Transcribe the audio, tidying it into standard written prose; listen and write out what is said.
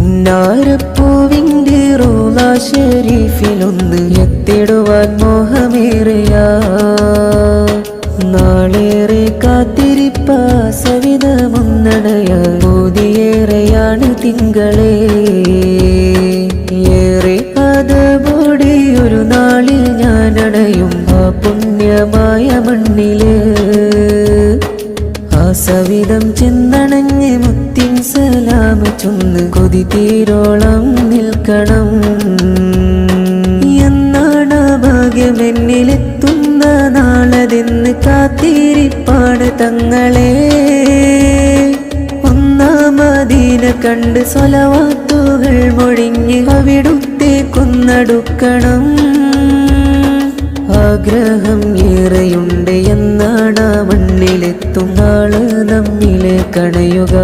പുന്നാരപ്പൂവിൻ്റെ റൗള ശരീഫിലൊന്ന് എത്തിടുവാൻ മോഹമേറിയാ നാളേറെ കാത്തിരിപ്പ സവിധമൊന്നണയ മോദിയേറെയാണ് തിങ്കളേ ഏറെ അതോടെ ഒരു നാളിൽ ഞാനണയും ആ പുണ്യമായ മണ്ണില് ആ സവിധം ചെന്നണഞ്ഞ് മുത്തിൻ സലാം ചൊന്ന് കൊതി തീരോളം നിൽക്കണം എന്നാണ് ഭാഗ്യമെന്നിലെത്തുന്ന നാളതെന്ന് കാത്തിരിപ്പാണ് തങ്ങളെ ഒന്നാം മദീന കണ്ട് സ്വലവാത്തുകൾ മൊഴിഞ്ഞ് അവിടുത്തെ കൊന്നടുക്കണം ആഗ്രഹം ഏറെയുണ്ട് എന്നാണ് മണ്ണിലെത്തും നാള് നമ്മിലെ കണയുക